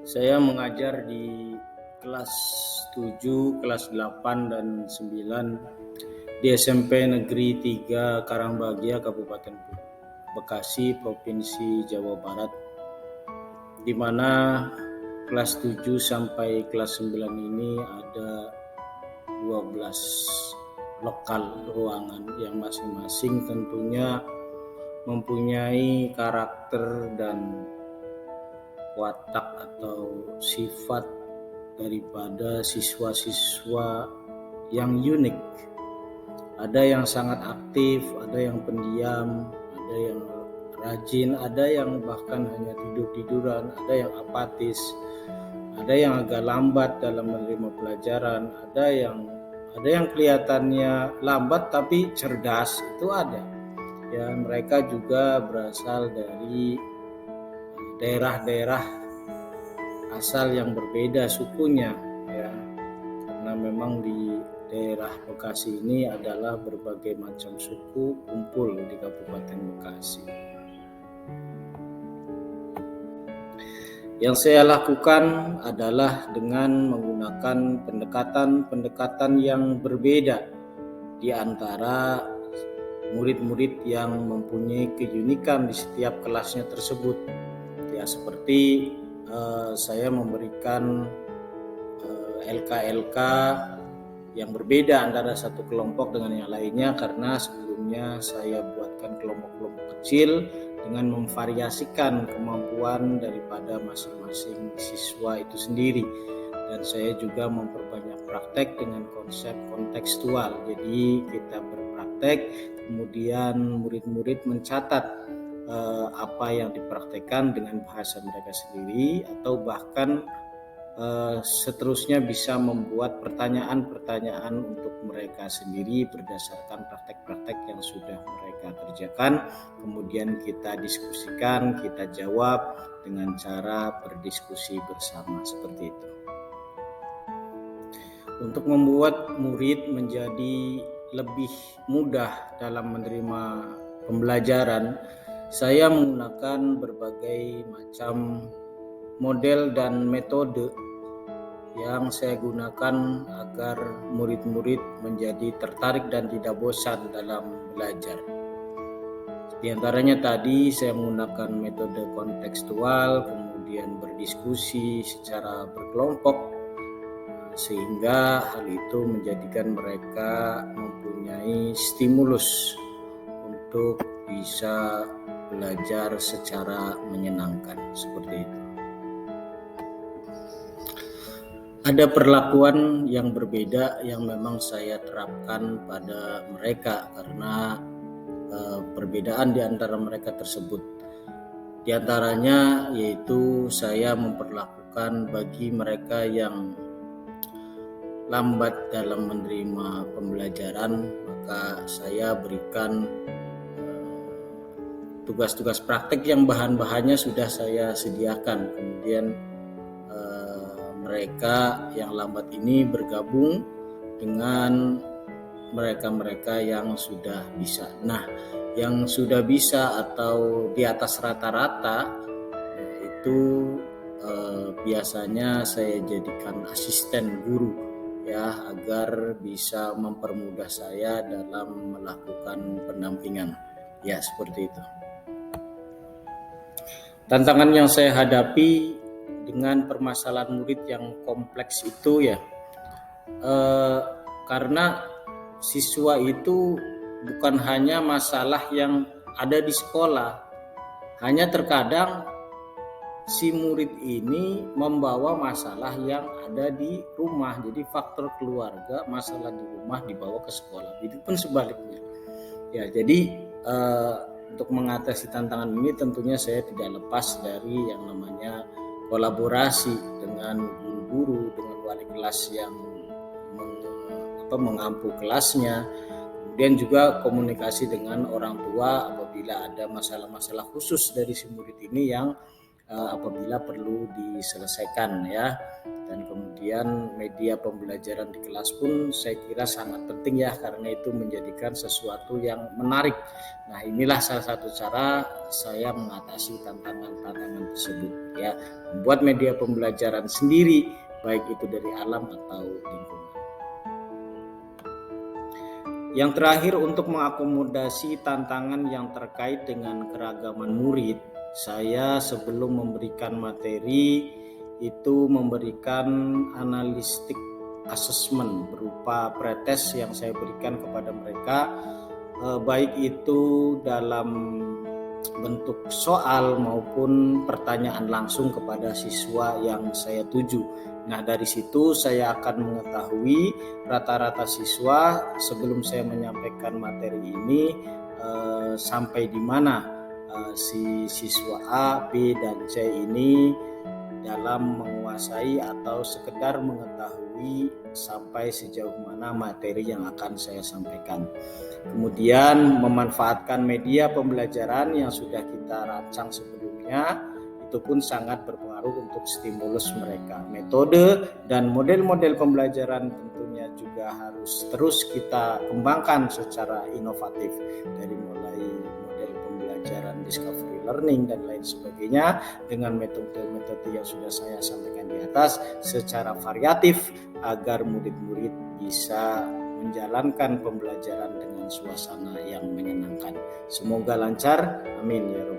Saya mengajar di kelas 7, kelas 8, dan 9 di SMP Negeri 3 Karangbahagia, Kabupaten Bekasi, Provinsi Jawa Barat, di mana kelas 7 sampai kelas 9 ini ada 12 lokal ruangan yang masing-masing tentunya mempunyai karakter dan watak atau sifat daripada siswa-siswa yang unik. Ada yang sangat aktif, ada yang pendiam, ada yang rajin, ada yang bahkan hanya tidur-tiduran, ada yang apatis, ada yang agak lambat dalam menerima pelajaran, ada yang kelihatannya lambat tapi cerdas, itu ada. Ya, mereka juga berasal dari daerah-daerah asal yang berbeda sukunya, ya, karena memang di daerah Bekasi ini adalah berbagai macam suku kumpul di Kabupaten Bekasi. Yang saya lakukan adalah dengan menggunakan pendekatan yang berbeda di antara murid-murid yang mempunyai keunikan di setiap kelasnya tersebut. Ya, seperti saya memberikan LK yang berbeda antara satu kelompok dengan yang lainnya, karena sebelumnya saya buatkan kelompok-kelompok kecil dengan memvariasikan kemampuan daripada masing-masing siswa itu sendiri. Dan saya juga memperbanyak praktek dengan konsep kontekstual. Jadi kita berpraktek, kemudian murid-murid mencatat apa yang dipraktekkan dengan bahasa mereka sendiri, atau bahkan seterusnya bisa membuat pertanyaan-pertanyaan untuk mereka sendiri berdasarkan praktek-praktek yang sudah mereka kerjakan. Kemudian kita diskusikan, kita jawab dengan cara berdiskusi bersama seperti itu. Untuk membuat murid menjadi lebih mudah dalam menerima pembelajaran, saya menggunakan berbagai macam model dan metode yang saya gunakan agar murid-murid menjadi tertarik dan tidak bosan dalam belajar. Di antaranya tadi saya menggunakan metode kontekstual, kemudian berdiskusi secara berkelompok, sehingga hal itu menjadikan mereka mempunyai stimulus untuk bisa belajar secara menyenangkan, seperti itu. Ada perlakuan yang berbeda yang memang saya terapkan pada mereka karena perbedaan di antara mereka tersebut. Di antaranya yaitu saya memperlakukan bagi mereka yang lambat dalam menerima pembelajaran, maka saya berikan tugas-tugas praktek yang bahan-bahannya sudah saya sediakan. Kemudian mereka yang lambat ini bergabung dengan mereka-mereka yang sudah bisa. Nah, yang sudah bisa atau di atas rata-rata itu biasanya saya jadikan asisten guru, ya, agar bisa mempermudah saya dalam melakukan pendampingan. Ya, seperti itu. Tantangan yang saya hadapi dengan permasalahan murid yang kompleks itu, ya, karena siswa itu bukan hanya masalah yang ada di sekolah, hanya terkadang si murid ini membawa masalah yang ada di rumah. Jadi faktor keluarga, masalah di rumah dibawa ke sekolah, itu pun sebaliknya. Ya, jadi untuk mengatasi tantangan ini tentunya saya tidak lepas dari yang namanya kolaborasi dengan guru, dengan wali kelas yang mengampu kelasnya, kemudian juga komunikasi dengan orang tua apabila ada masalah-masalah khusus dari si murid ini yang apabila perlu diselesaikan, ya. Dan kemudian media pembelajaran di kelas pun saya kira sangat penting ya, karena itu menjadikan sesuatu yang menarik. Nah, inilah salah satu cara saya mengatasi tantangan-tantangan tersebut ya, membuat media pembelajaran sendiri, baik itu dari alam atau lingkungan. Yang terakhir, untuk mengakomodasi tantangan yang terkait dengan keragaman murid, saya sebelum memberikan materi itu memberikan analistik assessment berupa pretest yang saya berikan kepada mereka, baik itu dalam bentuk soal maupun pertanyaan langsung kepada siswa yang saya tuju. Nah, dari situ saya akan mengetahui rata-rata siswa sebelum saya menyampaikan materi ini sampai di mana si siswa A, B, dan C ini dalam menguasai atau sekedar mengetahui sampai sejauh mana materi yang akan saya sampaikan. Kemudian memanfaatkan media pembelajaran yang sudah kita rancang sebelumnya, itu pun sangat berpengaruh untuk stimulus mereka. Metode dan model-model pembelajaran tentunya juga harus terus kita kembangkan secara inovatif, dari mulai model pembelajaran discovery learning dan lain sebagainya dengan metode-metode yang sudah saya sampaikan di atas secara variatif agar murid-murid bisa menjalankan pembelajaran dengan suasana yang menyenangkan. Semoga lancar, amin ya rabbal alamin.